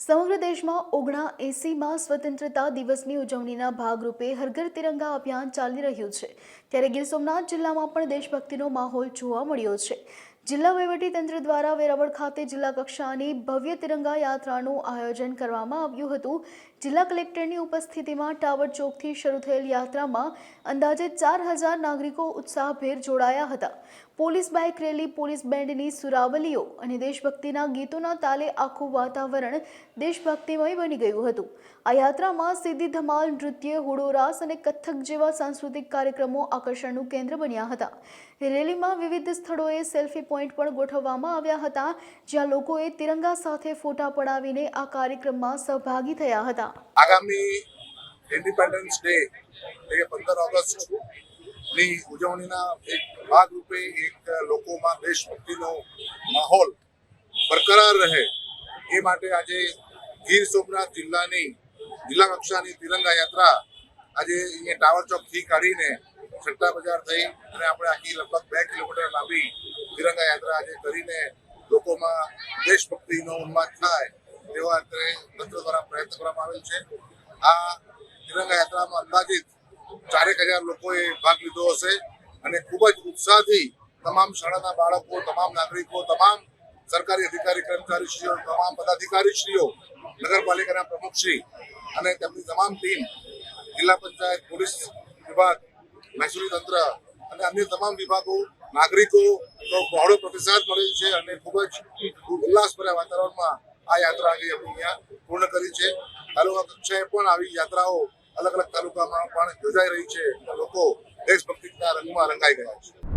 સમગ્ર દેશમાં 79માં સ્વતંત્રતા દિવસની ઉજવણીના ભાગરૂપે હર ઘર તિરંગા અભિયાન ચાલી રહ્યું છે। ત્યારે ગીર સોમનાથ જિલ્લામાં પણ દેશભક્તિનો માહોલ જોવા મળ્યો છે। જિલ્લા વહીવટીતંત્ર દ્વારા વેરાવળ ખાતે જિલ્લા કક્ષાની ભવ્ય તિરંગા યાત્રાનું આયોજન કરવામાં આવ્યું હતું। જિલ્લા કલેક્ટરની ઉપસ્થિતિમાં ટાવર ચોકથી શરૂ થયેલ યાત્રામાં અંદાજે 4000 નાગરિકો ઉત્સાહભેર જોડાયા હતા। પોલીસ બાઇક રેલી, પોલીસ બેન્ડની સુરાવલીઓ અને દેશભક્તિના ગીતોના તાલે આખું વાતાવરણ દેશભક્તિમય બની ગયું હતું। આ યાત્રામાં સીધી ધમાલ, નૃત્ય, હુડો રાસ અને કથક જેવા સાંસ્કૃતિક કાર્યક્રમો આકર્ષણનું કેન્દ્ર બન્યા હતા। રેલીમાં વિવિધ સ્થળોએ સેલ્ફી પોઈન્ટ પણ ગોઠવવામાં આવ્યા હતા, જ્યાં લોકોએ તિરંગા સાથે ફોટા પડાવીને આ કાર્યક્રમમાં સહભાગી થયા હતા। આગામી ઇન્ડિપેન્ડન્સ ડે એટલે 15 ઓગસ્ટ ની ઉજવણીના એક ભાગરૂપે એક લોકોમાં દેશભક્તિનો માહોલ બરકરાર રહે એ માટે આજે ગીર સોમનાથ જિલ્લાની જિલ્લા કક્ષાની તિરંગા યાત્રા આજે અહીંયા ટાવર ચોકથી કાઢીને છઠ્ઠા બજાર થઈ અને આપણે આખી લગભગ 2 કિલોમીટર લાંબી તિરંગા યાત્રા આજે કરીને લોકોમાં દેશભક્તિનો ઉન્માદ થાય તેવા તંત્ર દ્વારા પ્રયત્ન કરવામાં આવેલ છે। આ તિરંગા યાત્રામાં અંદાજિત 4000 લોકોએ ભાગ લીધો હશે અને ખૂબ જ ઉત્સાહથી તમામ શાળાના બાળકો, તમામ નાગરિકો, તમામ સરકારી અધિકારી કર્મચારીશ્રીઓ, તમામ પદાધિકારીશ્રીઓ, નગરપાલિકાના પ્રમુખશ્રી અને તેમની તમામ ટીમ, જિલ્લા પંચાયત, પોલીસ વિભાગ, મહેસૂલી તંત્ર અને અન્ય તમામ વિભાગો, નાગરિકોનો બહોળો પ્રતિસાદ મળેલ છે અને ખૂબ જ ઉલ્લાસભર્યા વાતાવરણમાં આ યાત્રા આજે અમે અહીંયા પૂર્ણ કરી છે। તાલુકા કક્ષાએ પણ આવી યાત્રાઓ અલગ અલગ તાલુકામાં પણ યોજાઈ રહી છે। લોકો દેશભક્તિના રંગમાં રંગાઈ ગયા છે।